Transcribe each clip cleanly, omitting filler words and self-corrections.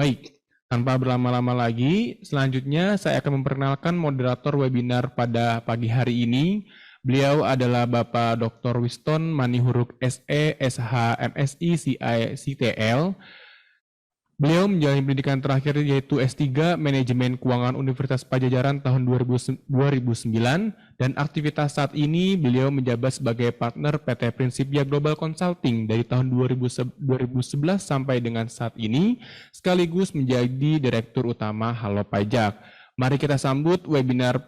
Baik, tanpa berlama-lama lagi, selanjutnya saya akan memperkenalkan moderator webinar pada pagi hari ini. Beliau adalah Bapak Dr. Wiston Manihuruk SE, SH, MSI, CI, CTL. Beliau menjalani pendidikan terakhir yaitu S3 Manajemen Keuangan Universitas Padjadjaran tahun 2009 dan aktivitas saat ini beliau menjabat sebagai partner PT Principia Global Consulting dari tahun 2011 sampai dengan saat ini sekaligus menjadi Direktur Utama Halo Pajak. Mari kita sambut webinar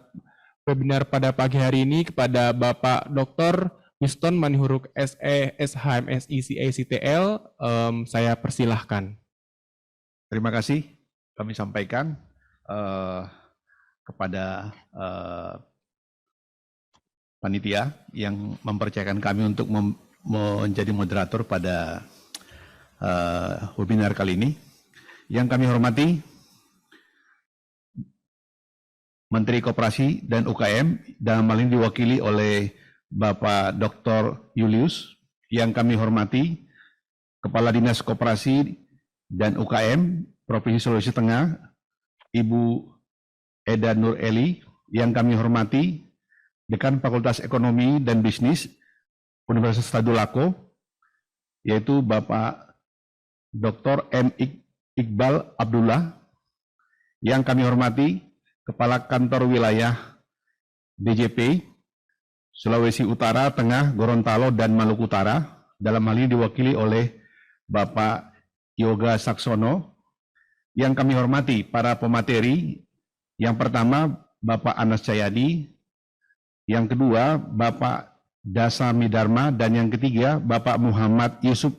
pada pagi hari ini kepada Bapak Dr. Wiston Manihuruk SE, SH, MSI, CI, CTL. Saya persilahkan. Terima kasih kami sampaikan kepada panitia yang mempercayakan kami untuk menjadi moderator pada webinar kali ini. Yang kami hormati Menteri Koperasi dan UKM, dalam hal ini diwakili oleh Bapak Dr. Julius. Yang kami hormati Kepala Dinas Koperasi dan UKM Provinsi Sulawesi Tengah, Ibu Eda Nur Eli. Yang kami hormati Dekan Fakultas Ekonomi dan Bisnis Universitas Tadulako, yaitu Bapak Dr. M. Iqbal Abdullah. Yang kami hormati Kepala Kantor Wilayah DJP Sulawesi Utara, Tengah, Gorontalo, dan Maluku Utara. Dalam hal ini diwakili oleh Bapak Yoga Saksono. Yang kami hormati para pemateri, yang pertama Bapak Anas Cahyadi, yang kedua Bapak Dasa Midharma, dan yang ketiga Bapak Muhammad Yusuf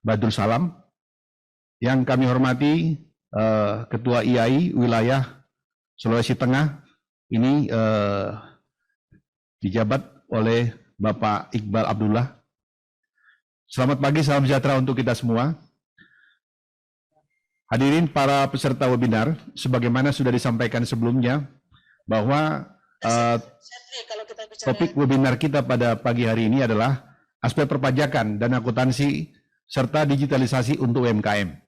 Badrul Salam. Yang kami hormati Ketua IAI Wilayah Sulawesi Tengah, ini dijabat oleh Bapak Iqbal Abdullah. Selamat pagi, salam sejahtera untuk kita semua. Hadirin para peserta webinar, sebagaimana sudah disampaikan sebelumnya, bahwa topik webinar kita pada pagi hari ini adalah aspek perpajakan dan akuntansi serta digitalisasi untuk UMKM.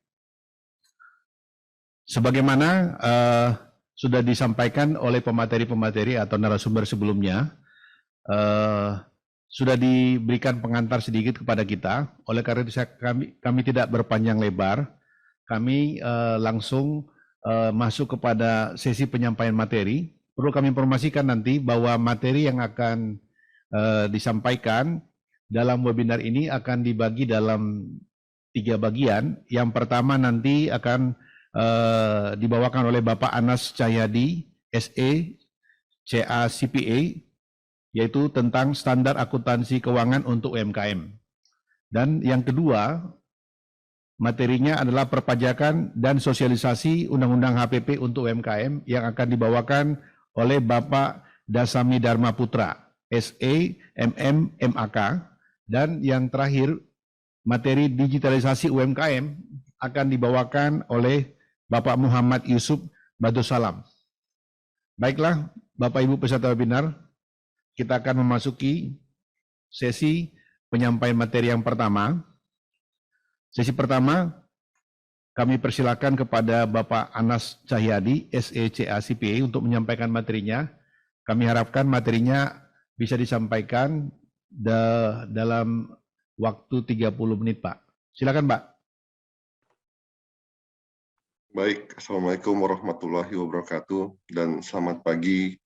Sebagaimana sudah disampaikan oleh pemateri-pemateri atau narasumber sebelumnya, sudah diberikan pengantar sedikit kepada kita. Oleh karena itu kami tidak berpanjang lebar. Kami langsung masuk kepada sesi penyampaian materi. Perlu kami informasikan nanti bahwa materi yang akan disampaikan dalam webinar ini akan dibagi dalam 3 bagian. Yang pertama nanti akan dibawakan oleh Bapak Anas Cahyadi, SE, CA CPA, yaitu tentang standar akuntansi keuangan untuk UMKM. Dan yang kedua, materinya adalah perpajakan dan sosialisasi Undang-Undang HPP untuk UMKM yang akan dibawakan oleh Bapak Dasa Midharma Putra, SE, MM, MAK. Dan yang terakhir, materi digitalisasi UMKM akan dibawakan oleh Bapak Muhammad Yusuf Badrul Salam. Baiklah, Bapak Ibu peserta webinar, kita akan memasuki sesi penyampaian materi yang pertama. Sesi pertama, kami persilakan kepada Bapak Anas Cahyadi, SECA CPA, untuk menyampaikan materinya. Kami harapkan materinya bisa disampaikan dalam waktu 30 menit, Pak. Silakan, Pak. Baik, Assalamualaikum warahmatullahi wabarakatuh, dan selamat pagi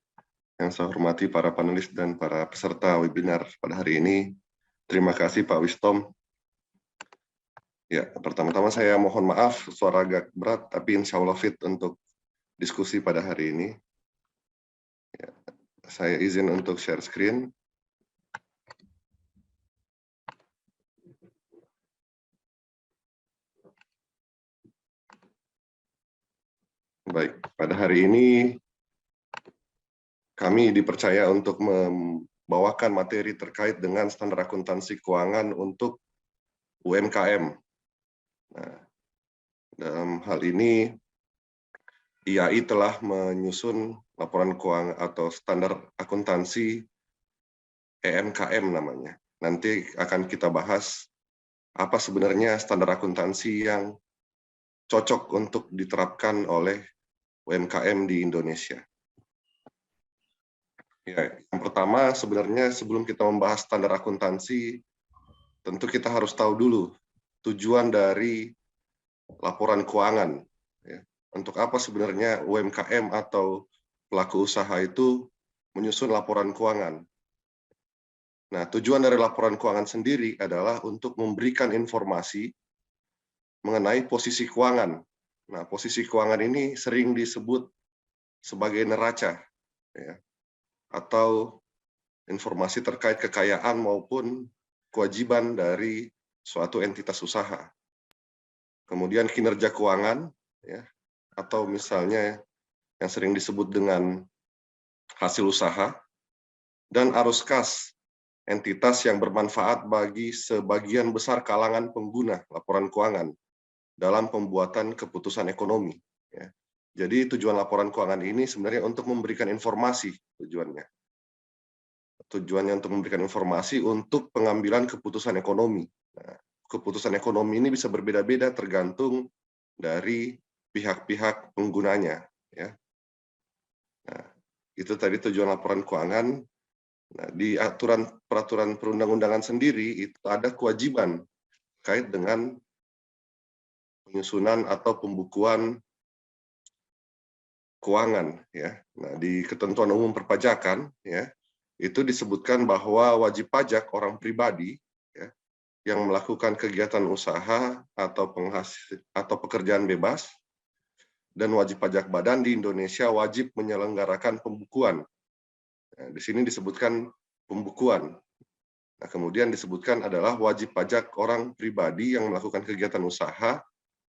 yang saya hormati para panelis dan para peserta webinar pada hari ini. Terima kasih Pak Wistom. Ya, pertama-tama saya mohon maaf suara agak berat, tapi insya Allah fit untuk diskusi pada hari ini. Ya, saya izin untuk share screen. Baik, pada hari ini kami dipercaya untuk membawakan materi terkait dengan standar akuntansi keuangan untuk UMKM. Nah, dalam hal ini, IAI telah menyusun laporan keuangan atau standar akuntansi EMKM namanya. Nanti akan kita bahas apa sebenarnya standar akuntansi yang cocok untuk diterapkan oleh UMKM di Indonesia. Ya, yang pertama sebenarnya sebelum kita membahas standar akuntansi, tentu kita harus tahu dulu tujuan dari laporan keuangan. Ya. Untuk apa sebenarnya UMKM atau pelaku usaha itu menyusun laporan keuangan? Nah, tujuan dari laporan keuangan sendiri adalah untuk memberikan informasi mengenai posisi keuangan. Nah, posisi keuangan ini sering disebut sebagai neraca, ya, atau informasi terkait kekayaan maupun kewajiban dari suatu entitas usaha. Kemudian kinerja keuangan, ya, atau misalnya yang sering disebut dengan hasil usaha, dan arus kas, entitas yang bermanfaat bagi sebagian besar kalangan pengguna laporan keuangan dalam pembuatan keputusan ekonomi. Ya. Jadi tujuan laporan keuangan ini sebenarnya untuk memberikan informasi tujuannya. Tujuannya untuk memberikan informasi untuk pengambilan keputusan ekonomi. Nah, keputusan ekonomi ini bisa berbeda-beda tergantung dari pihak-pihak penggunanya. Ya. Nah, itu tadi tujuan laporan keuangan. Nah, di peraturan perundang-undangan sendiri itu ada kewajiban terkait dengan penyusunan atau pembukuan keuangan, ya. Nah, di ketentuan umum perpajakan, ya, itu disebutkan bahwa wajib pajak orang pribadi, ya, yang melakukan kegiatan usaha atau pekerjaan bebas dan wajib pajak badan di Indonesia wajib menyelenggarakan pembukuan. Nah, di sini disebutkan pembukuan. Nah, kemudian disebutkan adalah wajib pajak orang pribadi yang melakukan kegiatan usaha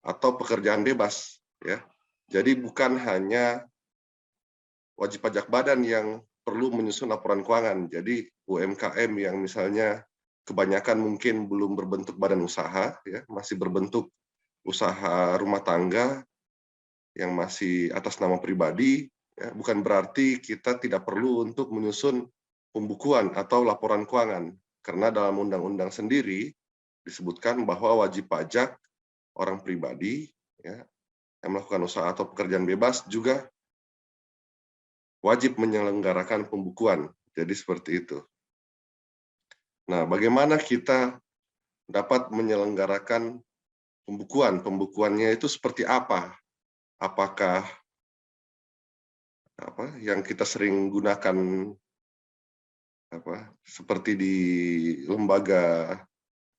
atau pekerjaan bebas, ya. Jadi bukan hanya wajib pajak badan yang perlu menyusun laporan keuangan. Jadi UMKM yang misalnya kebanyakan mungkin belum berbentuk badan usaha, ya, masih berbentuk usaha rumah tangga yang masih atas nama pribadi, ya, bukan berarti kita tidak perlu untuk menyusun pembukuan atau laporan keuangan. Karena dalam undang-undang sendiri disebutkan bahwa wajib pajak orang pribadi, ya, yang melakukan usaha atau pekerjaan bebas juga wajib menyelenggarakan pembukuan. Jadi seperti itu. Nah, bagaimana kita dapat menyelenggarakan pembukuan? Pembukuannya itu seperti apa? Apakah yang kita sering gunakan seperti di lembaga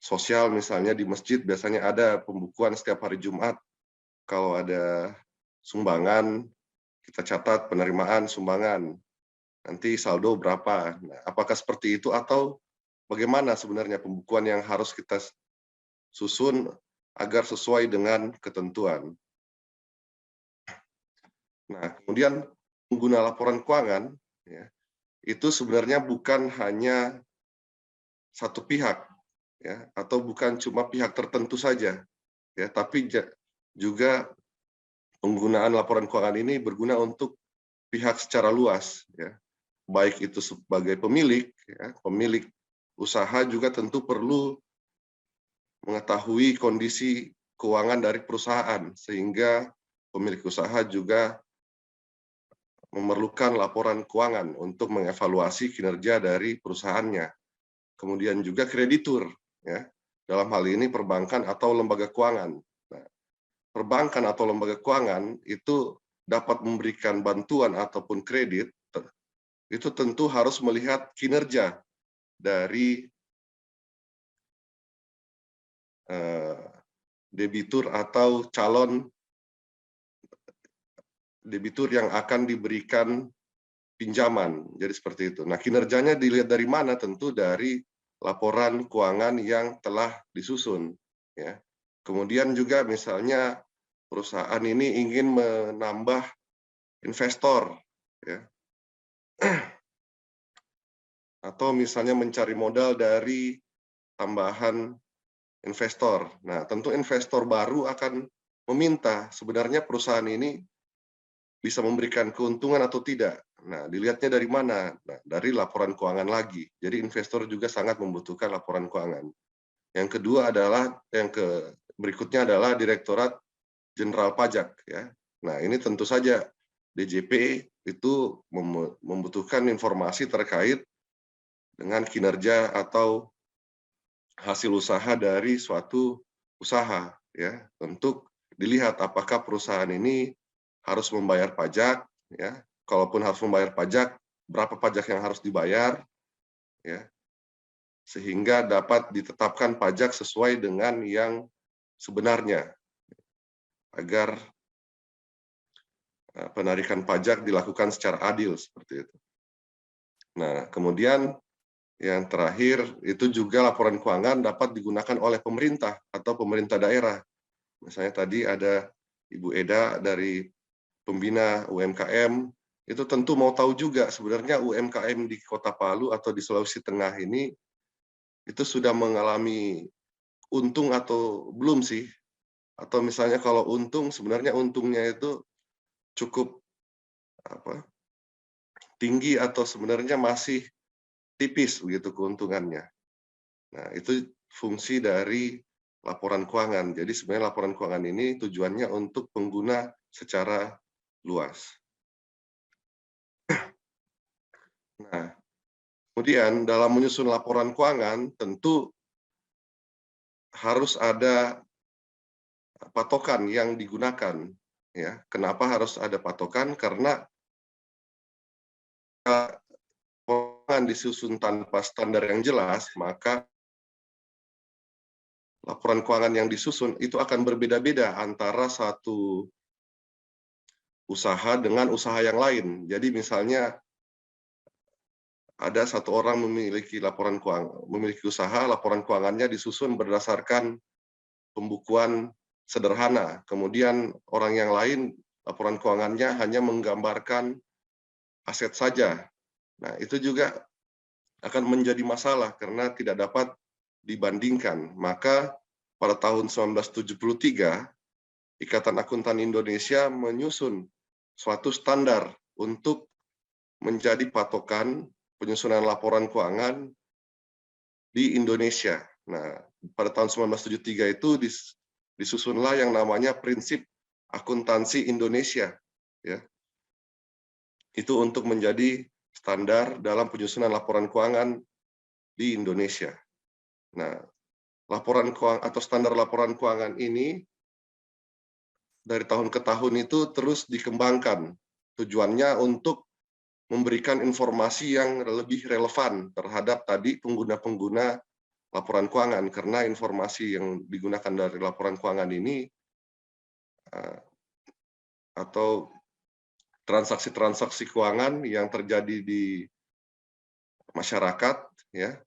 sosial, misalnya di masjid biasanya ada pembukuan setiap hari Jumat. Kalau ada sumbangan, kita catat penerimaan sumbangan. Nanti saldo berapa. Nah, apakah seperti itu atau bagaimana sebenarnya pembukuan yang harus kita susun agar sesuai dengan ketentuan. Nah, kemudian pengguna laporan keuangan, ya, itu sebenarnya bukan hanya satu pihak, ya, atau bukan cuma pihak tertentu saja, ya, tapi juga penggunaan laporan keuangan ini berguna untuk pihak secara luas, ya, baik itu sebagai pemilik, ya, pemilik usaha juga tentu perlu mengetahui kondisi keuangan dari perusahaan, sehingga pemilik usaha juga memerlukan laporan keuangan untuk mengevaluasi kinerja dari perusahaannya. Kemudian juga kreditur, ya, dalam hal ini perbankan atau lembaga keuangan. Nah, perbankan atau lembaga keuangan itu dapat memberikan bantuan ataupun kredit, itu tentu harus melihat kinerja dari debitur atau calon debitur yang akan diberikan pinjaman. Jadi seperti itu. Nah, kinerjanya dilihat dari mana? Tentu dari laporan keuangan yang telah disusun, ya. Kemudian juga misalnya perusahaan ini ingin menambah investor, ya. Atau misalnya mencari modal dari tambahan investor. Nah, tentu investor baru akan meminta sebenarnya perusahaan ini bisa memberikan keuntungan atau tidak. Nah, dilihatnya dari mana? Nah, dari laporan keuangan lagi. Jadi investor juga sangat membutuhkan laporan keuangan. Yang kedua adalah, berikutnya adalah Direktorat Jenderal Pajak ya. Nah, ini tentu saja DJP itu membutuhkan informasi terkait dengan kinerja atau hasil usaha dari suatu usaha ya, untuk dilihat apakah perusahaan ini harus membayar pajak ya. Kalaupun harus membayar pajak, berapa pajak yang harus dibayar ya, sehingga dapat ditetapkan pajak sesuai dengan yang sebenarnya, agar penarikan pajak dilakukan secara adil seperti itu. Nah, kemudian yang terakhir itu juga laporan keuangan dapat digunakan oleh pemerintah atau pemerintah daerah. Misalnya tadi ada Ibu Eda dari pembina UMKM, itu tentu mau tahu juga sebenarnya UMKM di Kota Palu atau di Sulawesi Tengah ini itu sudah mengalami untung atau belum sih? Atau misalnya kalau untung, sebenarnya untungnya itu cukup tinggi atau sebenarnya masih tipis begitu keuntungannya. Nah, itu fungsi dari laporan keuangan. Jadi sebenarnya laporan keuangan ini tujuannya untuk pengguna secara luas. Nah, kemudian dalam menyusun laporan keuangan tentu harus ada patokan yang digunakan ya. Kenapa harus ada patokan? Karena keuangan disusun tanpa standar yang jelas, maka laporan keuangan yang disusun itu akan berbeda-beda antara satu usaha dengan usaha yang lain. Jadi misalnya ada satu orang memiliki memiliki usaha, laporan keuangannya disusun berdasarkan pembukuan sederhana. Kemudian orang yang lain laporan keuangannya hanya menggambarkan aset saja. Nah, itu juga akan menjadi masalah karena tidak dapat dibandingkan. Maka pada tahun 1973, Ikatan Akuntan Indonesia menyusun suatu standar untuk menjadi patokan penyusunan laporan keuangan di Indonesia. Nah, pada tahun 1973 itu disusunlah yang namanya prinsip akuntansi Indonesia. Ya. Itu untuk menjadi standar dalam penyusunan laporan keuangan di Indonesia. Nah, laporan keuangan atau standar laporan keuangan ini dari tahun ke tahun itu terus dikembangkan. Tujuannya untuk memberikan informasi yang lebih relevan terhadap tadi pengguna-pengguna laporan keuangan, karena informasi yang digunakan dari laporan keuangan ini atau transaksi-transaksi keuangan yang terjadi di masyarakat ya,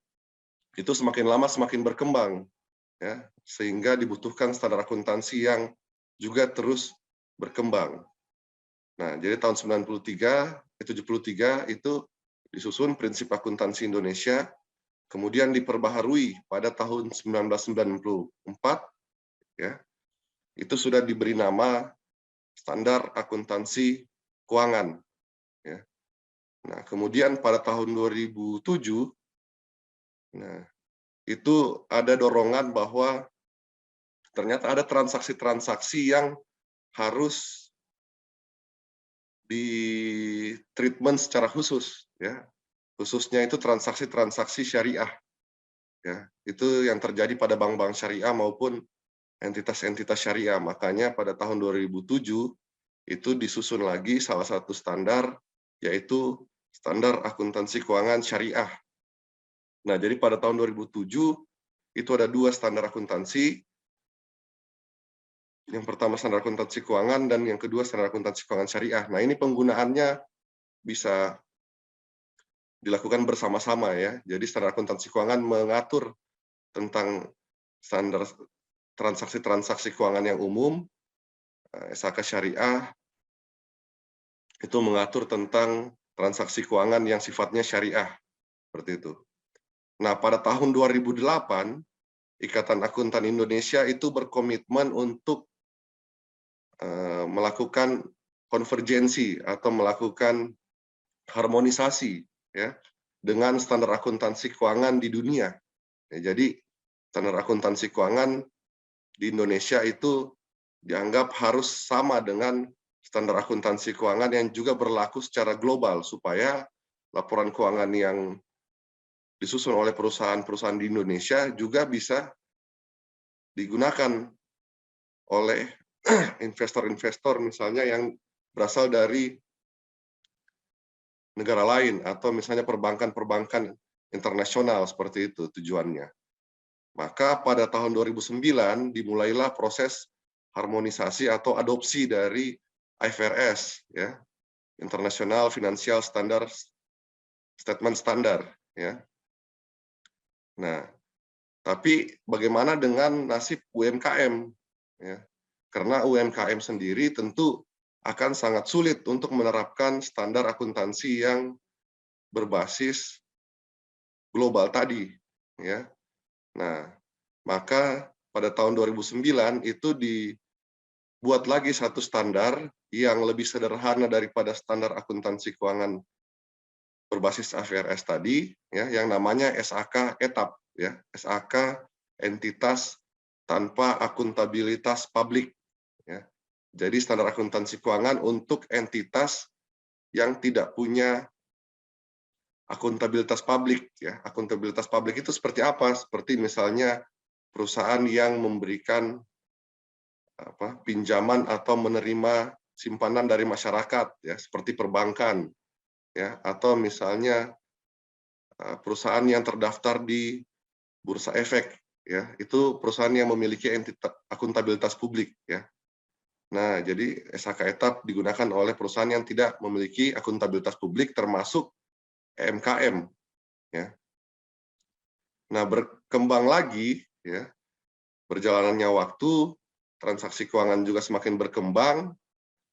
itu semakin lama semakin berkembang ya, sehingga dibutuhkan standar akuntansi yang juga terus berkembang. Nah, jadi tahun 73 itu disusun prinsip akuntansi Indonesia, kemudian diperbaharui pada tahun 1994 ya. Itu sudah diberi nama standar akuntansi keuangan ya. Nah, kemudian pada tahun 2007 nah, itu ada dorongan bahwa ternyata ada transaksi-transaksi yang harus di treatment secara khusus ya, khususnya itu transaksi-transaksi syariah ya, itu yang terjadi pada bank-bank syariah maupun entitas-entitas syariah. Makanya pada tahun 2007 itu disusun lagi salah satu standar, yaitu standar akuntansi keuangan syariah. Nah, jadi pada tahun 2007 itu ada dua standar akuntansi. Yang pertama standar akuntansi keuangan dan yang kedua standar akuntansi keuangan syariah. Nah, ini penggunaannya bisa dilakukan bersama-sama ya. Jadi standar akuntansi keuangan mengatur tentang standar transaksi-transaksi keuangan yang umum, SHK syariah itu mengatur tentang transaksi keuangan yang sifatnya syariah, seperti itu. Nah, pada tahun 2008, Ikatan Akuntan Indonesia itu berkomitmen untuk melakukan konvergensi atau melakukan harmonisasi ya dengan standar akuntansi keuangan di dunia. Ya, jadi standar akuntansi keuangan di Indonesia itu dianggap harus sama dengan standar akuntansi keuangan yang juga berlaku secara global, supaya laporan keuangan yang disusun oleh perusahaan-perusahaan di Indonesia juga bisa digunakan oleh investor-investor misalnya yang berasal dari negara lain, atau misalnya perbankan-perbankan internasional, seperti itu tujuannya. Maka pada tahun 2009 dimulailah proses harmonisasi atau adopsi dari IFRS, ya, International Financial Statement Standard, ya. Nah, tapi bagaimana dengan nasib UMKM, ya? Karena UMKM sendiri tentu akan sangat sulit untuk menerapkan standar akuntansi yang berbasis global tadi, ya. Nah, maka pada tahun 2009 itu dibuat lagi satu standar yang lebih sederhana daripada standar akuntansi keuangan berbasis IFRS tadi, ya, yang namanya SAK ETAP, ya, SAK entitas tanpa akuntabilitas publik, ya. Jadi standar akuntansi keuangan untuk entitas yang tidak punya akuntabilitas publik, ya. Akuntabilitas publik itu seperti apa? Seperti misalnya perusahaan yang memberikan pinjaman atau menerima simpanan dari masyarakat, ya, seperti perbankan, ya, atau misalnya perusahaan yang terdaftar di Bursa Efek, ya, itu perusahaan yang memiliki akuntabilitas publik, ya. Nah, jadi SHK ETAP digunakan oleh perusahaan yang tidak memiliki akuntabilitas publik, termasuk UMKM, ya. Nah, berkembang lagi, ya, berjalannya waktu, transaksi keuangan juga semakin berkembang,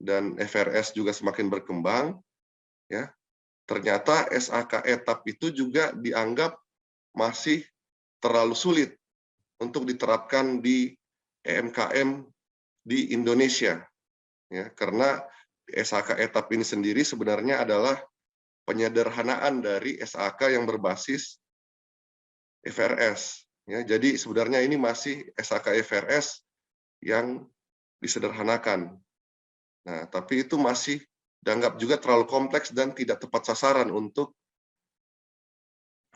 dan FRS juga semakin berkembang, ya. Ternyata SAK ETAP itu juga dianggap masih terlalu sulit untuk diterapkan di UMKM di Indonesia, ya, karena SAK ETAP ini sendiri sebenarnya adalah penyederhanaan dari SAK yang berbasis FRS, ya. Jadi sebenarnya ini masih SAK FRS yang disederhanakan. Nah, tapi itu masih dianggap juga terlalu kompleks dan tidak tepat sasaran untuk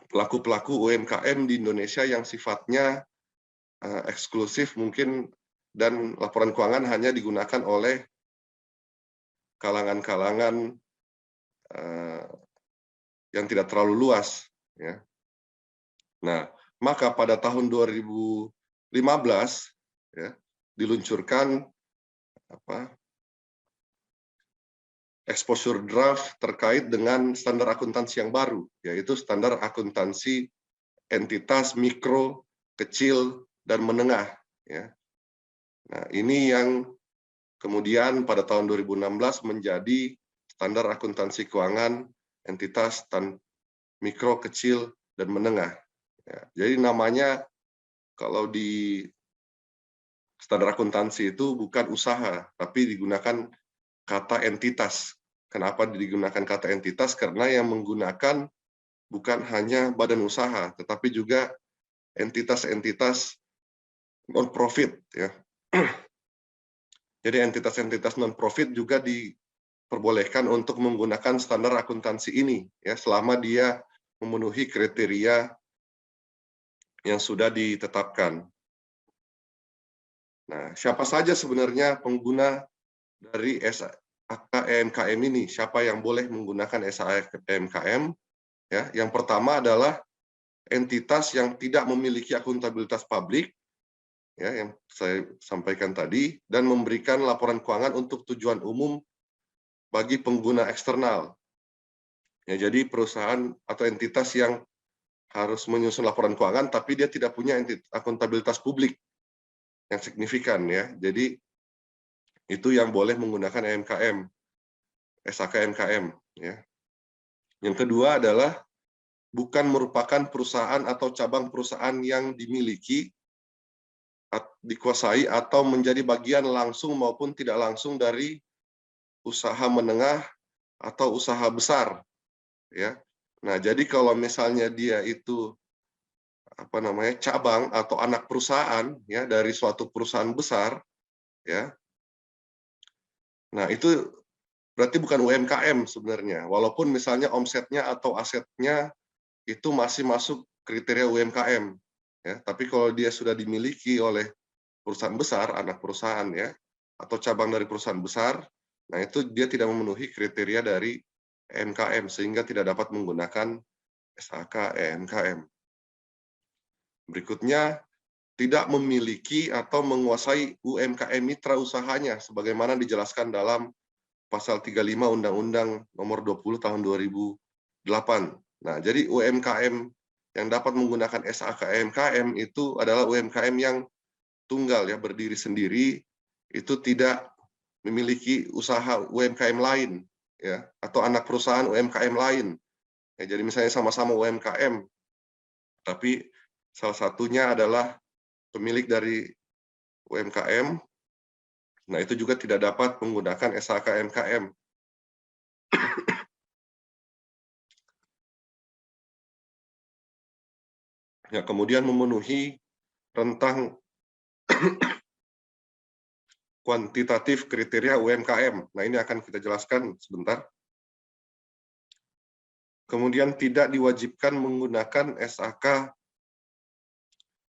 pelaku-pelaku UMKM di Indonesia yang sifatnya eksklusif mungkin, dan laporan keuangan hanya digunakan oleh kalangan-kalangan yang tidak terlalu luas, ya. Nah, maka pada tahun 2015, ya, diluncurkan exposure draft terkait dengan standar akuntansi yang baru, yaitu standar akuntansi entitas mikro, kecil, dan menengah, ya. Nah, ini yang kemudian pada tahun 2016 menjadi standar akuntansi keuangan entitas mikro, kecil, dan menengah, ya. Jadi namanya kalau di standar akuntansi itu bukan usaha, tapi digunakan kata entitas. Kenapa digunakan kata entitas? Karena yang menggunakan bukan hanya badan usaha, tetapi juga entitas-entitas non-profit, ya. Jadi entitas-entitas non-profit juga diperbolehkan untuk menggunakan standar akuntansi ini, ya, selama dia memenuhi kriteria yang sudah ditetapkan. Nah, siapa saja sebenarnya pengguna dari SAK-EMKM ini? Siapa yang boleh menggunakan SAK-EMKM? Ya, yang pertama adalah entitas yang tidak memiliki akuntabilitas publik, ya, yang saya sampaikan tadi, dan memberikan laporan keuangan untuk tujuan umum bagi pengguna eksternal. Ya, jadi perusahaan atau entitas yang harus menyusun laporan keuangan, tapi dia tidak punya akuntabilitas publik yang signifikan, ya. Jadi itu yang boleh menggunakan EMKM, SAK-EMKM, ya. Yang kedua adalah bukan merupakan perusahaan atau cabang perusahaan yang dimiliki, dikuasai, atau menjadi bagian langsung maupun tidak langsung dari usaha menengah atau usaha besar, ya. Nah, jadi kalau misalnya dia itu cabang atau anak perusahaan, ya, dari suatu perusahaan besar, ya, Nah, itu berarti bukan UMKM sebenarnya, walaupun misalnya omsetnya atau asetnya itu masih masuk kriteria UMKM, ya. Tapi kalau dia sudah dimiliki oleh perusahaan besar, anak perusahaan ya, atau cabang dari perusahaan besar, nah itu dia tidak memenuhi kriteria dari EMKM sehingga tidak dapat menggunakan SHK EMKM. Berikutnya, tidak memiliki atau menguasai UMKM mitra usahanya sebagaimana dijelaskan dalam pasal 35 Undang-Undang Nomor 20 Tahun 2008. Nah, jadi UMKM yang dapat menggunakan SHK EMKM itu adalah UMKM yang tunggal ya, berdiri sendiri, itu tidak memiliki usaha UMKM lain ya, atau anak perusahaan UMKM lain. Ya, jadi misalnya sama-sama UMKM, tapi salah satunya adalah pemilik dari UMKM, nah itu juga tidak dapat menggunakan SHK EMKM. Ya, kemudian memenuhi rentang kuantitatif kriteria UMKM. Nah, ini akan kita jelaskan sebentar. Kemudian tidak diwajibkan menggunakan SHK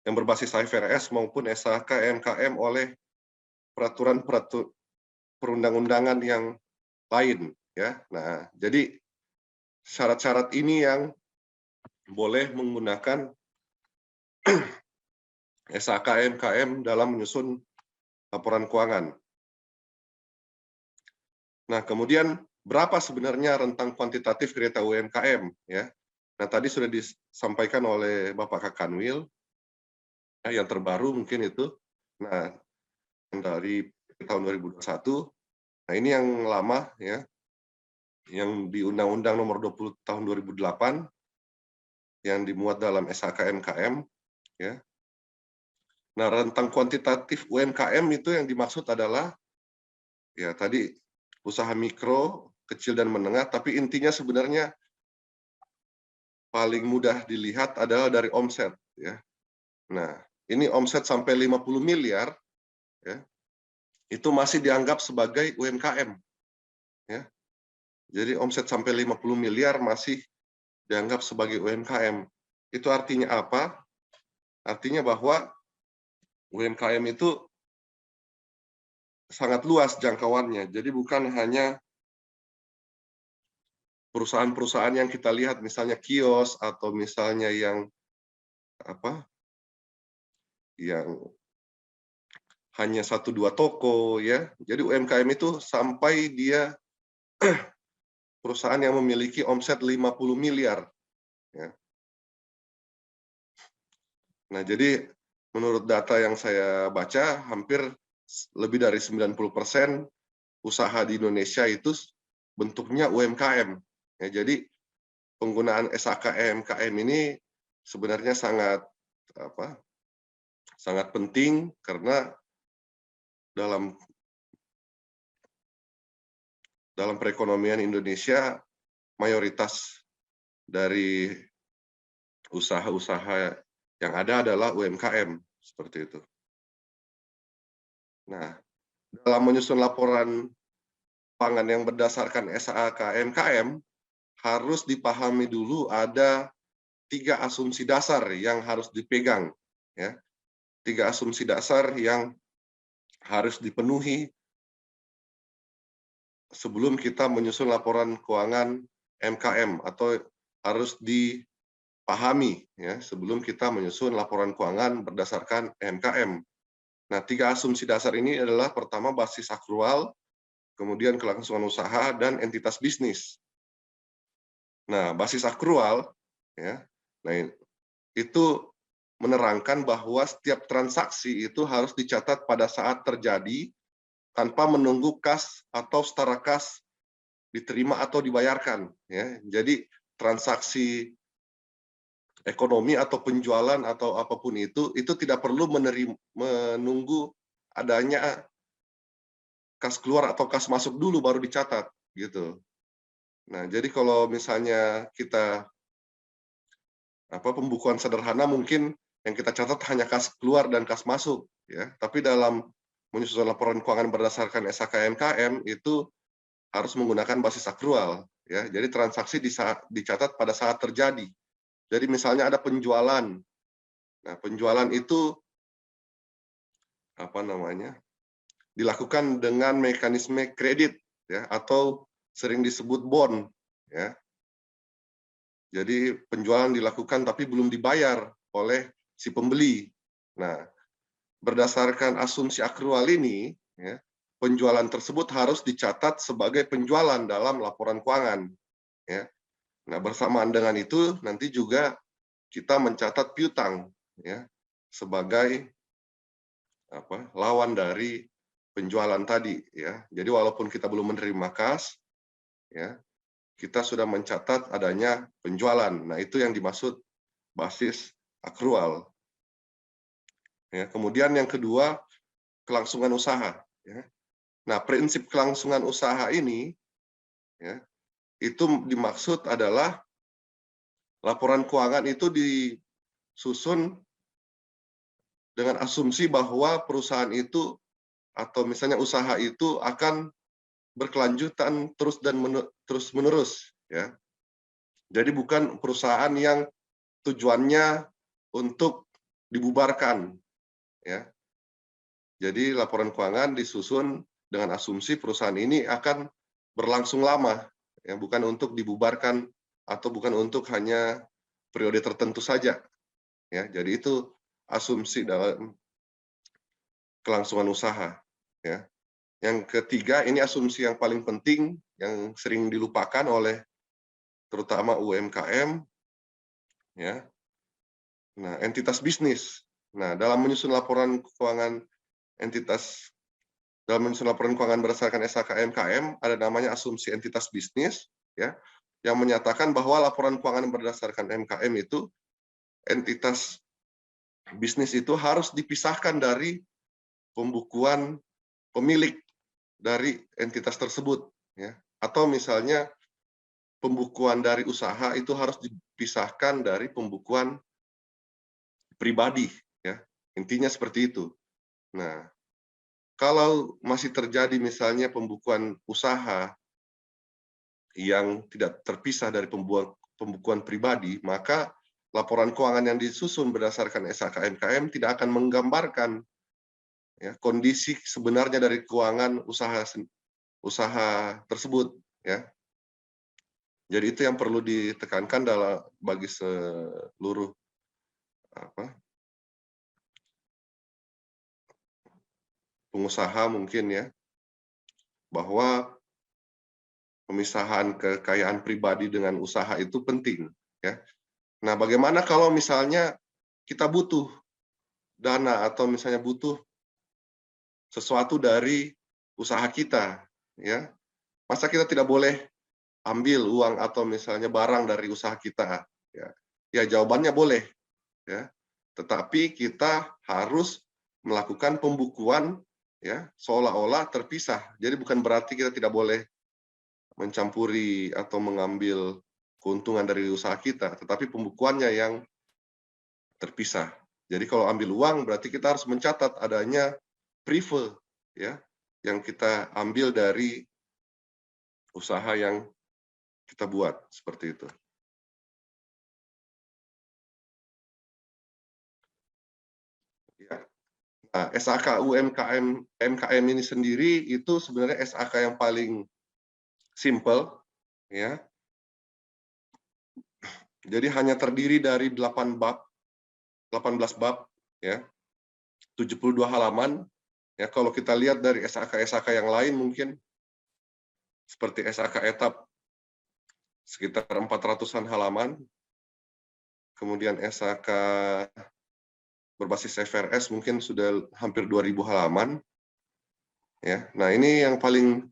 yang berbasis IFRS maupun SHK EMKM oleh peraturan perundang-undangan yang lain ya. Nah, jadi syarat-syarat ini yang boleh menggunakan SHK EMKM dalam menyusun laporan keuangan. Nah, kemudian berapa sebenarnya rentang kuantitatif kriteria UMKM ya? Nah, tadi sudah disampaikan oleh Bapak Kakanwil yang terbaru mungkin itu. Nah, dari tahun 2021. Nah, ini yang lama ya. Yang di Undang-Undang Nomor 20 Tahun 2008 yang dimuat dalam SHK EMKM ya. Nah, rentang kuantitatif UMKM itu yang dimaksud adalah ya tadi usaha mikro, kecil dan menengah, tapi intinya sebenarnya paling mudah dilihat adalah dari omset ya. Nah, ini omset sampai 50 miliar ya. Itu masih dianggap sebagai UMKM ya. Jadi omset sampai 50 miliar masih dianggap sebagai UMKM. Itu artinya apa? Artinya bahwa UMKM itu sangat luas jangkauannya. Jadi bukan hanya perusahaan-perusahaan yang kita lihat misalnya kios atau misalnya yang yang hanya 1-2 toko ya. Jadi UMKM itu sampai dia perusahaan yang memiliki omset 50 miliar ya. Nah, jadi menurut data yang saya baca hampir lebih dari 90% usaha di Indonesia itu bentuknya UMKM. Ya, jadi penggunaan SHK EMKM ini sebenarnya sangat sangat penting karena dalam perekonomian Indonesia mayoritas dari usaha-usaha yang ada adalah UMKM seperti itu. Nah, dalam menyusun laporan pangan yang berdasarkan SHK EMKM harus dipahami dulu ada 3 asumsi dasar yang harus dipegang ya. 3 asumsi dasar yang harus dipenuhi sebelum kita menyusun laporan keuangan MKM atau harus dipahami ya sebelum kita menyusun laporan keuangan berdasarkan MKM. Nah, 3 asumsi dasar ini adalah pertama basis akrual, kemudian kelangsungan usaha dan entitas bisnis. Nah, basis akrual ya. Nah, itu menerangkan bahwa setiap transaksi itu harus dicatat pada saat terjadi tanpa menunggu kas atau setara kas diterima atau dibayarkan ya. Jadi transaksi ekonomi atau penjualan atau apapun itu tidak perlu menunggu adanya kas keluar atau kas masuk dulu baru dicatat gitu. Nah, jadi kalau misalnya kita pembukuan sederhana mungkin yang kita catat hanya kas keluar dan kas masuk ya. Tapi dalam menyusun laporan keuangan berdasarkan SHK MKM itu harus menggunakan basis akrual, ya. Jadi transaksi dicatat pada saat terjadi. Jadi misalnya ada penjualan. Nah, penjualan itu dilakukan dengan mekanisme kredit, ya, atau sering disebut bond, ya. Jadi penjualan dilakukan tapi belum dibayar oleh si pembeli. Nah, berdasarkan asumsi akrual ini, ya, penjualan tersebut harus dicatat sebagai penjualan dalam laporan keuangan, ya. Nah, bersamaan dengan itu nanti juga kita mencatat piutang, ya, sebagai lawan dari penjualan tadi, ya. Jadi walaupun kita belum menerima kas, ya, kita sudah mencatat adanya penjualan. Nah, itu yang dimaksud basis akrual. Ya, kemudian yang kedua, kelangsungan usaha. Ya. Nah, prinsip kelangsungan usaha ini, ya, itu dimaksud adalah laporan keuangan itu disusun dengan asumsi bahwa perusahaan itu atau misalnya usaha itu akan berkelanjutan terus menerus, ya. Jadi bukan perusahaan yang tujuannya untuk dibubarkan, ya. Jadi laporan keuangan disusun dengan asumsi perusahaan ini akan berlangsung lama, ya, bukan untuk dibubarkan atau bukan untuk hanya periode tertentu saja, ya. Jadi itu asumsi dalam kelangsungan usaha, ya. Yang ketiga, ini asumsi yang paling penting yang sering dilupakan oleh terutama UMKM, ya. Nah, entitas bisnis. Nah, dalam menyusun laporan keuangan berdasarkan SHK MKM ada namanya asumsi entitas bisnis, ya, yang menyatakan bahwa laporan keuangan berdasarkan MKM itu entitas bisnis itu harus dipisahkan dari pembukuan pemilik dari entitas tersebut, ya. Atau misalnya pembukuan dari usaha itu harus dipisahkan dari pembukuan pribadi, ya. Intinya seperti itu. Nah, kalau masih terjadi misalnya pembukuan usaha yang tidak terpisah dari pembukuan pribadi, maka laporan keuangan yang disusun berdasarkan SHK MKM tidak akan menggambarkan, ya, kondisi sebenarnya dari keuangan usaha tersebut, ya. Jadi itu yang perlu ditekankan bagi seluruh pengusaha mungkin, ya, bahwa pemisahan kekayaan pribadi dengan usaha itu penting, ya. Nah, bagaimana kalau misalnya kita butuh dana atau misalnya butuh sesuatu dari usaha kita, ya. Masa kita tidak boleh ambil uang atau misalnya barang dari usaha kita, ya. Ya, jawabannya boleh, ya. Tetapi kita harus melakukan pembukuan, ya, seolah-olah terpisah. Jadi bukan berarti kita tidak boleh mencampuri atau mengambil keuntungan dari usaha kita, tetapi pembukuannya yang terpisah. Jadi kalau ambil uang berarti kita harus mencatat adanya prive, ya, yang kita ambil dari usaha yang kita buat, seperti itu. Ya. Nah, SHK MKM ini sendiri itu sebenarnya SHK yang paling simple, ya. Jadi hanya terdiri dari 18 bab, ya. 72 halaman. Ya, kalau kita lihat dari SHK yang lain mungkin seperti SHK etap sekitar 400-an halaman. Kemudian SHK berbasis FRS mungkin sudah hampir 2.000 halaman. Ya. Nah, ini yang paling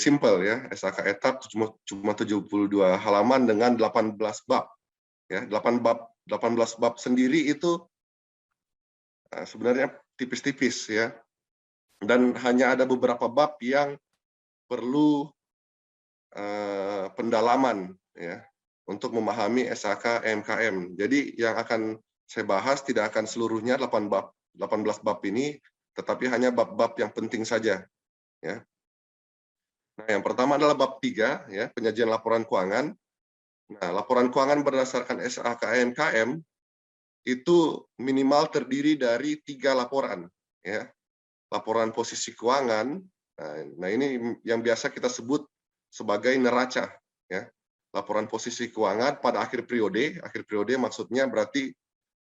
simpel, ya. SHK etap cuma 72 halaman dengan 18 bab. Ya, 18 bab sendiri itu sebenarnya tipis-tipis, ya. Dan hanya ada beberapa bab yang perlu pendalaman, ya, untuk memahami SHK MKM. Jadi yang akan saya bahas tidak akan seluruhnya 8 bab, 18 bab ini, tetapi hanya bab-bab yang penting saja. Ya. Nah, yang pertama adalah bab 3, ya, penyajian laporan keuangan. Nah, laporan keuangan berdasarkan SAKMKM itu minimal terdiri dari 3 laporan. Ya. Laporan posisi keuangan, nah ini yang biasa kita sebut sebagai neraca. Ya. Laporan posisi keuangan pada akhir periode maksudnya berarti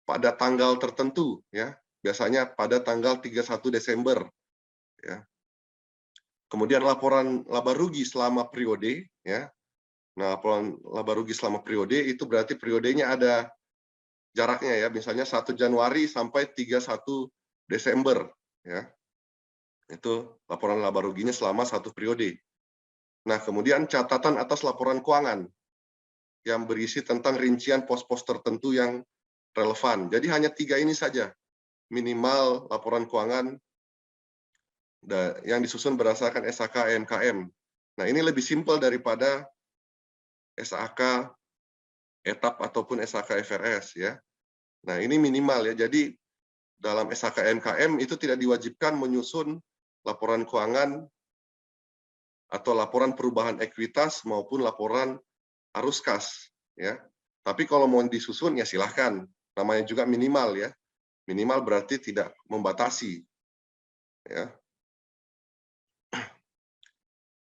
pada tanggal tertentu, ya, biasanya pada tanggal 31 Desember. Ya. Kemudian laporan laba rugi selama periode, ya. Nah, laporan laba rugi selama periode itu berarti periodenya ada jaraknya, ya, misalnya 1 Januari sampai 31 Desember, ya. Itu laporan laba ruginya selama 1 periode. Nah, kemudian catatan atas laporan keuangan yang berisi tentang rincian pos-pos tertentu yang relevan. Jadi hanya 3 ini saja minimal laporan keuangan yang disusun berdasarkan SAKMKM. Nah, ini lebih simpel daripada SAK etap ataupun SAK FRS, ya. Nah, ini minimal, ya. Jadi dalam SAKMKM itu tidak diwajibkan menyusun laporan keuangan atau laporan perubahan ekuitas maupun laporan arus kas, ya. Tapi kalau mau disusun, ya silahkan. Namanya juga minimal, ya. Minimal berarti tidak membatasi, ya.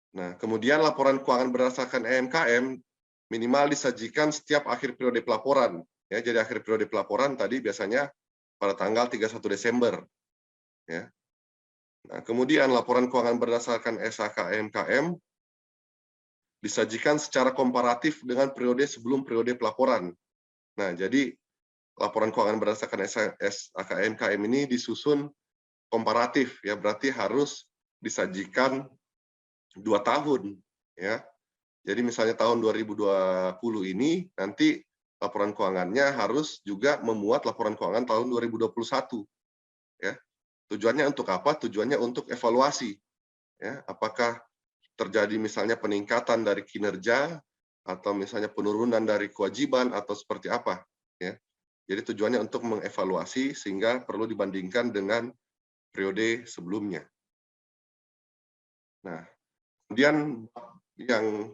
Nah, kemudian laporan keuangan berdasarkan EMKM minimal disajikan setiap akhir periode pelaporan. Ya, jadi akhir periode pelaporan tadi biasanya pada tanggal 31 Desember. Ya. Nah, kemudian laporan keuangan berdasarkan SAKMKM disajikan secara komparatif dengan periode sebelum periode pelaporan. Nah, jadi laporan keuangan berdasarkan SAKMKM ini disusun komparatif, ya, berarti harus disajikan 2 tahun, ya. Jadi misalnya tahun 2020 ini nanti laporan keuangannya harus juga memuat laporan keuangan tahun 2021, ya. Tujuannya untuk apa? Tujuannya untuk evaluasi, ya. Apakah terjadi misalnya peningkatan dari kinerja atau misalnya penurunan dari kewajiban atau seperti apa, ya. Jadi tujuannya untuk mengevaluasi sehingga perlu dibandingkan dengan periode sebelumnya. Nah, kemudian yang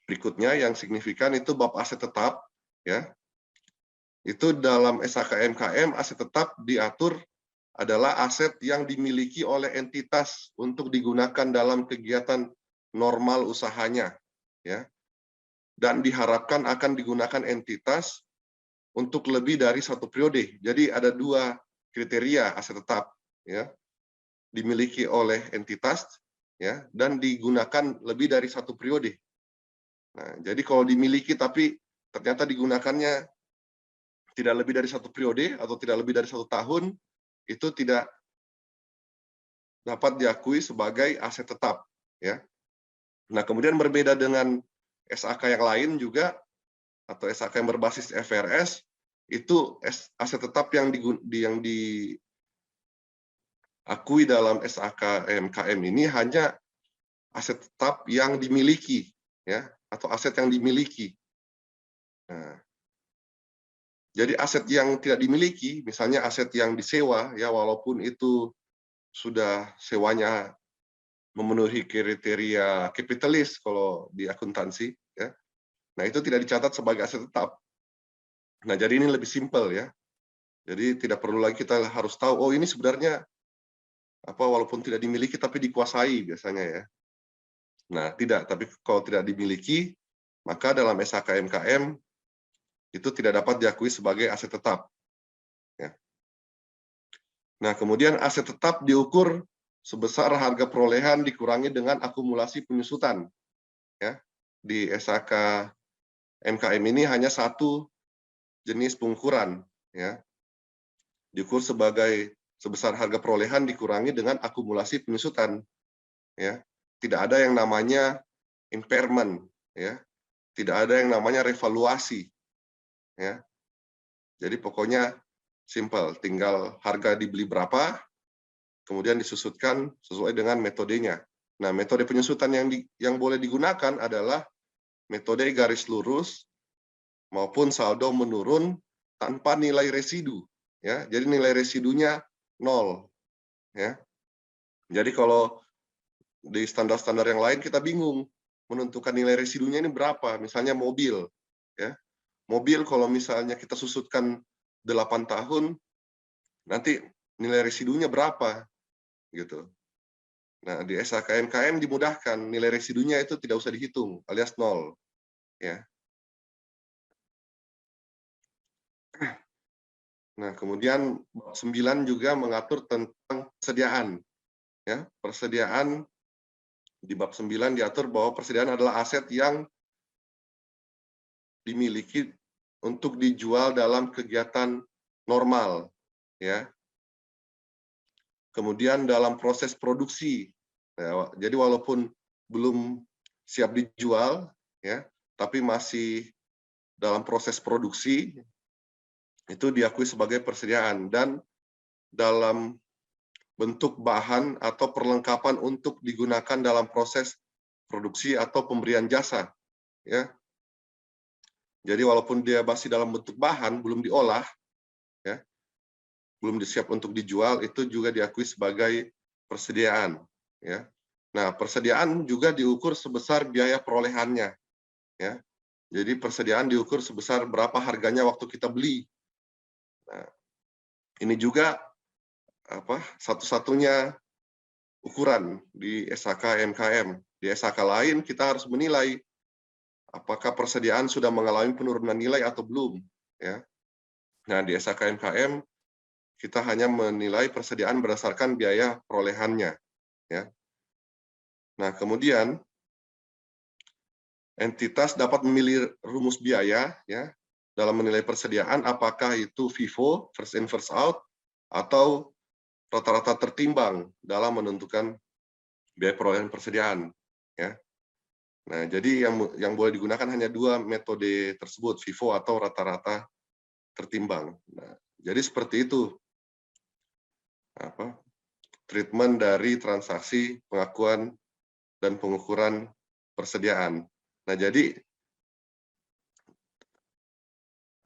berikutnya yang signifikan itu bab aset tetap, ya. Itu dalam SAKMKM aset tetap diatur adalah aset yang dimiliki oleh entitas untuk digunakan dalam kegiatan normal usahanya, ya. Dan diharapkan akan digunakan entitas untuk lebih dari 1 periode. Jadi ada 2 kriteria aset tetap, ya. Dimiliki oleh entitas, ya, dan digunakan lebih dari 1 periode. Nah, jadi kalau dimiliki tapi ternyata digunakannya tidak lebih dari 1 periode atau tidak lebih dari 1 tahun, itu tidak dapat diakui sebagai aset tetap, ya. Nah, kemudian berbeda dengan SAK yang lain juga atau SAK yang berbasis FRS, itu aset tetap yang diakui dalam SAKMKM ini hanya aset tetap yang dimiliki, ya, atau aset yang dimiliki. Nah, jadi aset yang tidak dimiliki, misalnya aset yang disewa, ya, walaupun itu sudah sewanya memenuhi kriteria kapitalis kalau di akuntansi, ya. Nah, itu tidak dicatat sebagai aset tetap. Nah, jadi ini lebih simpel, ya. Jadi tidak perlu lagi kita harus tahu, oh ini sebenarnya walaupun tidak dimiliki tapi dikuasai biasanya, ya. Nah, tidak, tapi kalau tidak dimiliki, maka dalam SAKMKM itu tidak dapat diakui sebagai aset tetap. Ya. Nah, kemudian aset tetap diukur sebesar harga perolehan dikurangi dengan akumulasi penyusutan. Ya. Di SAKMKM ini hanya 1 jenis pengukuran, ya. Diukur sebesar harga perolehan dikurangi dengan akumulasi penyusutan, ya. Tidak ada yang namanya impairment, ya. Tidak ada yang namanya revaluasi, ya. Jadi pokoknya simple, tinggal harga dibeli berapa, kemudian disusutkan sesuai dengan metodenya. Nah, metode penyusutan yang boleh digunakan adalah metode garis lurus maupun saldo menurun tanpa nilai residu, ya. Jadi nilai residunya 0, ya. Jadi kalau di standar-standar yang lain kita bingung menentukan nilai residunya ini berapa. Misalnya mobil, ya. Mobil kalau misalnya kita susutkan 8 tahun, nanti nilai residunya berapa, gitu. Nah, di SHKMKM dimudahkan, nilai residunya itu tidak usah dihitung, alias 0, ya. Nah, kemudian bab 9 juga mengatur tentang persediaan, ya. Persediaan di bab 9 diatur bahwa persediaan adalah aset yang dimiliki untuk dijual dalam kegiatan normal, ya. Kemudian dalam proses produksi, ya, jadi walaupun belum siap dijual, ya, tapi masih dalam proses produksi, itu diakui sebagai persediaan. Dan dalam bentuk bahan atau perlengkapan untuk digunakan dalam proses produksi atau pemberian jasa, ya. Jadi walaupun dia masih dalam bentuk bahan, belum diolah, ya, belum siap untuk dijual, itu juga diakui sebagai persediaan, ya. Nah, persediaan juga diukur sebesar biaya perolehannya, ya. Jadi persediaan diukur sebesar berapa harganya waktu kita beli. Nah, ini juga satu-satunya ukuran di SHK MKM. Di SHK lain kita harus menilai apakah persediaan sudah mengalami penurunan nilai atau belum, ya. Nah, di SHK MKM kita hanya menilai persediaan berdasarkan biaya perolehannya, ya. Nah, kemudian entitas dapat memilih rumus biaya, ya, dalam menilai persediaan, apakah itu FIFO, first in first out, atau rata-rata tertimbang dalam menentukan biaya perolehan persediaan, ya. Nah, jadi yang boleh digunakan hanya 2 metode tersebut, FIFO atau rata-rata tertimbang. Nah, jadi seperti itu treatment dari transaksi pengakuan dan pengukuran persediaan. Nah, jadi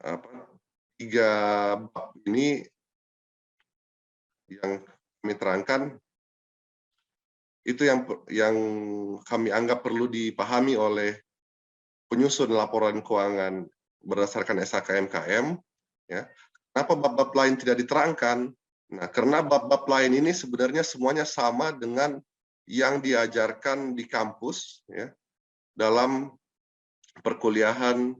3 bab ini yang kami terangkan itu yang kami anggap perlu dipahami oleh penyusun laporan keuangan berdasarkan SHK-MKM, ya. Kenapa bab-bab lain tidak diterangkan? Nah, karena bab-bab lain ini sebenarnya semuanya sama dengan yang diajarkan di kampus, ya, dalam perkuliahan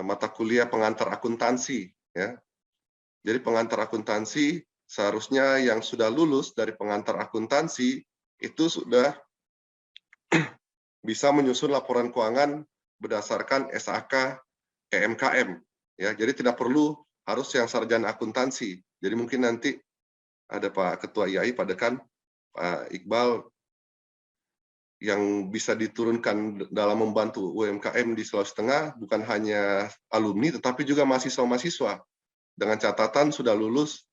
mata kuliah pengantar akuntansi, ya. Jadi pengantar akuntansi seharusnya yang sudah lulus dari pengantar akuntansi itu sudah bisa menyusun laporan keuangan berdasarkan SHK KMKM, ya. Jadi tidak perlu harus yang sarjana akuntansi. Jadi mungkin nanti ada Pak Ketua IAI Pak Dekan, Pak Iqbal, yang bisa diturunkan dalam membantu UMKM di Sulawesi Tengah bukan hanya alumni tetapi juga mahasiswa-mahasiswa dengan catatan sudah lulus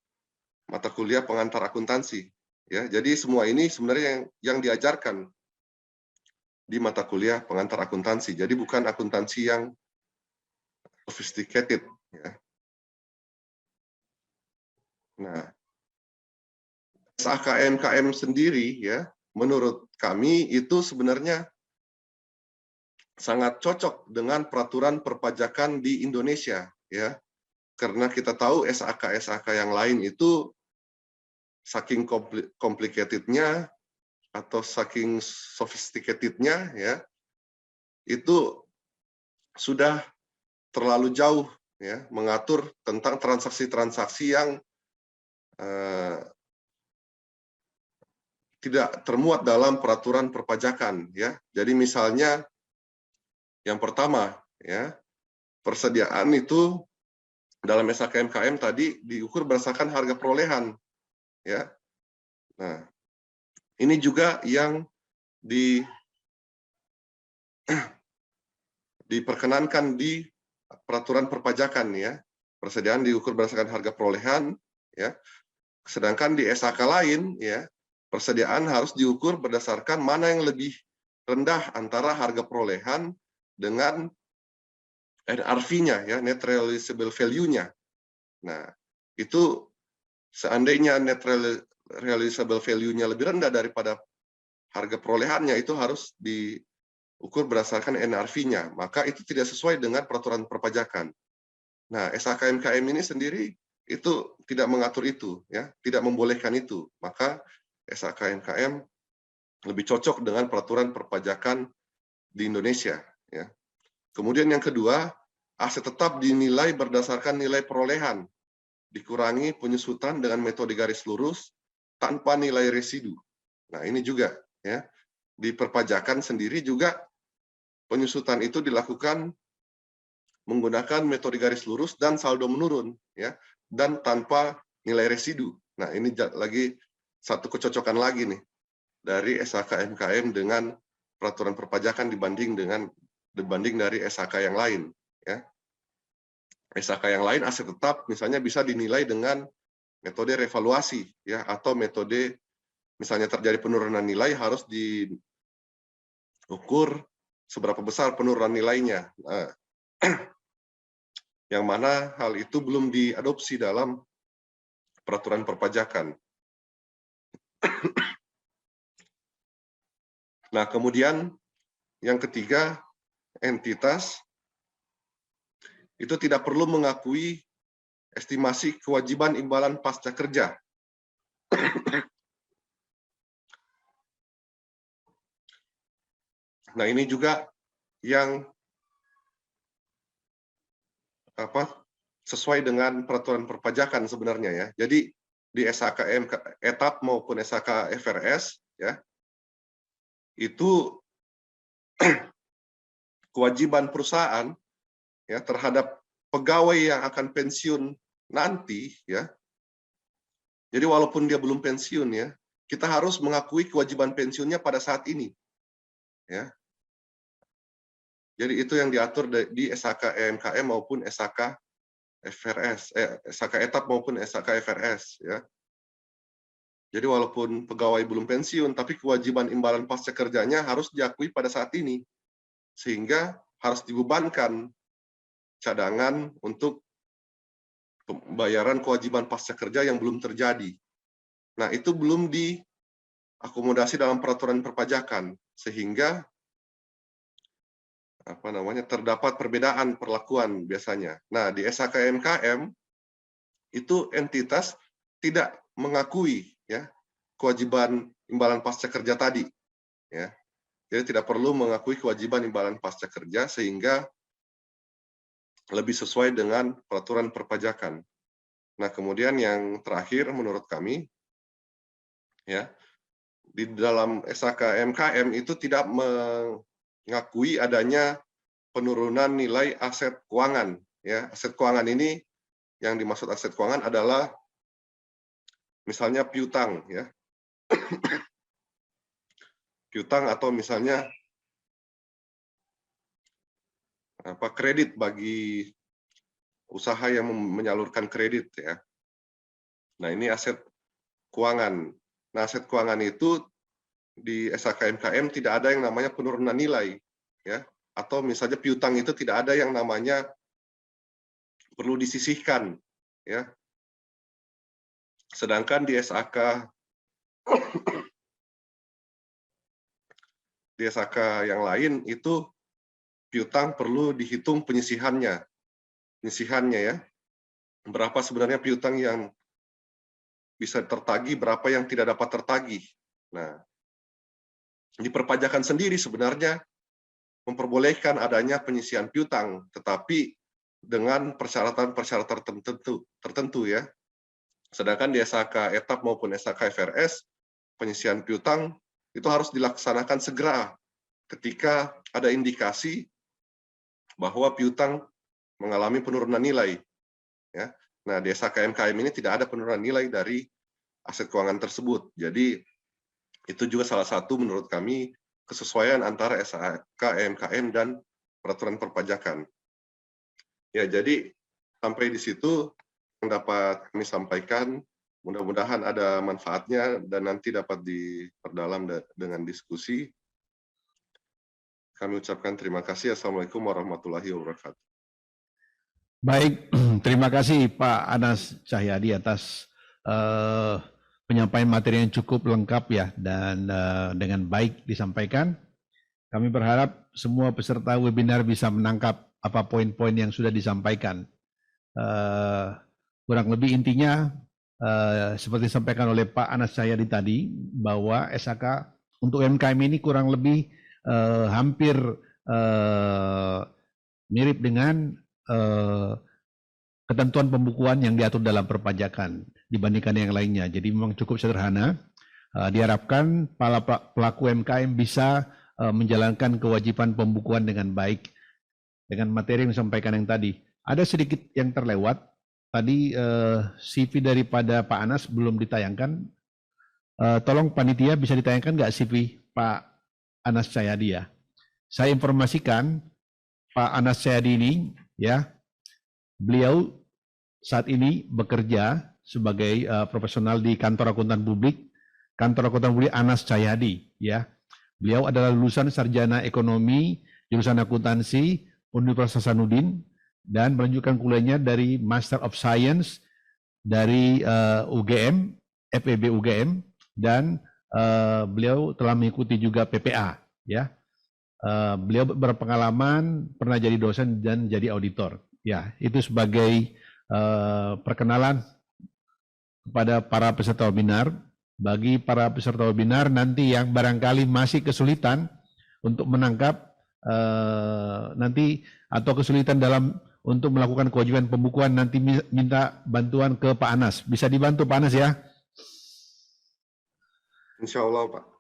mata kuliah pengantar akuntansi, ya. Jadi semua ini sebenarnya yang diajarkan di mata kuliah pengantar akuntansi. Jadi bukan akuntansi yang sophisticated, ya. Nah, SHK-MKM sendiri, ya, menurut kami itu sebenarnya sangat cocok dengan peraturan perpajakan di Indonesia, ya. Karena kita tahu SHK-SHK yang lain itu saking complicated-nya atau saking sophisticated-nya, ya, itu sudah terlalu jauh, ya, mengatur tentang transaksi-transaksi yang tidak termuat dalam peraturan perpajakan, ya. Jadi misalnya yang pertama, ya, persediaan itu dalam SHK-MKM tadi diukur berdasarkan harga perolehan, ya. Nah, ini juga yang diperkenankan di peraturan perpajakan, ya. Persediaan diukur berdasarkan harga perolehan, ya. Sedangkan di SHK lain, ya, persediaan harus diukur berdasarkan mana yang lebih rendah antara harga perolehan dengan NRV-nya, ya, net realizable value-nya. Nah, itu seandainya net realizable value-nya lebih rendah daripada harga perolehannya, itu harus diukur berdasarkan NRV-nya, maka itu tidak sesuai dengan peraturan perpajakan. Nah, SHK-MKM ini sendiri itu tidak mengatur itu, ya, tidak membolehkan itu. Maka SHK-MKM lebih cocok dengan peraturan perpajakan di Indonesia, ya. Kemudian yang kedua, aset tetap dinilai berdasarkan nilai perolehan, dikurangi penyusutan dengan metode garis lurus tanpa nilai residu. Nah, ini juga, ya, di perpajakan sendiri juga penyusutan itu dilakukan menggunakan metode garis lurus dan saldo menurun, ya, dan tanpa nilai residu. Nah, ini lagi satu kecocokan lagi nih dari SHK-MKM dengan peraturan perpajakan dibanding dari SHK yang lain, ya. SHK yang lain aset tetap misalnya bisa dinilai dengan metode revaluasi, ya, atau metode misalnya terjadi penurunan nilai harus diukur seberapa besar penurunan nilainya. Nah, yang mana hal itu belum diadopsi dalam peraturan perpajakan. Nah, kemudian yang ketiga, entitas itu tidak perlu mengakui estimasi kewajiban imbalan pasca kerja. Nah, ini juga yang sesuai dengan peraturan perpajakan sebenarnya, ya. Jadi di SHKM etap maupun SHK FRS, ya, itu kewajiban perusahaan, ya, terhadap pegawai yang akan pensiun nanti, ya. Jadi walaupun dia belum pensiun, ya, kita harus mengakui kewajiban pensiunnya pada saat ini, ya. Jadi itu yang diatur di SHK EMKM maupun SHK FRS, SHK etap maupun SHK FRS, ya. Jadi walaupun pegawai belum pensiun, tapi kewajiban imbalan pasca kerjanya harus diakui pada saat ini, sehingga harus dibebankan cadangan untuk pembayaran kewajiban pasca kerja yang belum terjadi. Nah, itu belum diakomodasi dalam peraturan perpajakan, sehingga terdapat perbedaan perlakuan biasanya. Nah, di SHK-MKM itu entitas tidak mengakui, ya, kewajiban imbalan pasca kerja tadi, ya. Jadi tidak perlu mengakui kewajiban imbalan pasca kerja sehingga lebih sesuai dengan peraturan perpajakan. Nah, kemudian yang terakhir menurut kami, ya, di dalam SHK-MKM itu tidak mengakui adanya penurunan nilai aset keuangan, ya. Aset keuangan ini, yang dimaksud aset keuangan adalah misalnya piutang, ya. Piutang atau misalnya kredit bagi usaha yang menyalurkan kredit, ya. Nah, ini aset keuangan. Nah, aset keuangan itu di SHK-MKM tidak ada yang namanya penurunan nilai, ya. Atau misalnya piutang itu tidak ada yang namanya perlu disisihkan, ya. Sedangkan di SHK yang lain itu piutang perlu dihitung penyisihannya, ya. Berapa sebenarnya piutang yang bisa tertagih, berapa yang tidak dapat tertagih. Nah, di perpajakan sendiri sebenarnya memperbolehkan adanya penyisihan piutang, tetapi dengan persyaratan-persyaratan tertentu, ya. Sedangkan di SHK etap maupun SHK FRS, penyisihan piutang itu harus dilaksanakan segera ketika ada indikasi bahwa piutang mengalami penurunan nilai, ya. Nah, di SHK-MKM ini tidak ada penurunan nilai dari aset keuangan tersebut. Jadi itu juga salah satu menurut kami kesesuaian antara SHK-MKM dan peraturan perpajakan. Ya, jadi sampai di situ yang dapat kami sampaikan. Mudah-mudahan ada manfaatnya dan nanti dapat diperdalam dengan diskusi. Kami ucapkan terima kasih. Assalamualaikum warahmatullahi wabarakatuh. Baik, terima kasih Pak Anas Cahyadi atas penyampaian materi yang cukup lengkap ya dan dengan baik disampaikan. Kami berharap semua peserta webinar bisa menangkap apa poin-poin yang sudah disampaikan. Kurang lebih intinya seperti disampaikan oleh Pak Anas Cahyadi tadi bahwa SHK untuk UMKM ini kurang lebih hampir mirip dengan ketentuan pembukuan yang diatur dalam perpajakan dibandingkan yang lainnya. Jadi memang cukup sederhana. Diharapkan para pelaku UMKM bisa menjalankan kewajiban pembukuan dengan baik dengan materi yang disampaikan yang tadi. Ada sedikit yang terlewat. Tadi CV daripada Pak Anas belum ditayangkan. Tolong panitia bisa ditayangkan nggak CV Pak Anas Cahyadi ya? Saya informasikan Pak Anas Cahyadi ini ya, beliau saat ini bekerja sebagai profesional di kantor akuntan publik Anas Cahyadi ya. Beliau adalah lulusan sarjana ekonomi jurusan akuntansi Universitas Hasanuddin dan melanjutkan kuliahnya dari Master of Science dari UGM, FEB UGM, dan beliau telah mengikuti juga PPA ya. Beliau berpengalaman pernah jadi dosen dan jadi auditor. Ya, itu sebagai perkenalan kepada para peserta webinar. Bagi para peserta webinar nanti yang barangkali masih kesulitan untuk menangkap nanti atau kesulitan dalam untuk melakukan kewajiban pembukuan, nanti minta bantuan ke Pak Anas. Bisa dibantu Pak Anas ya? Insya Allah Pak.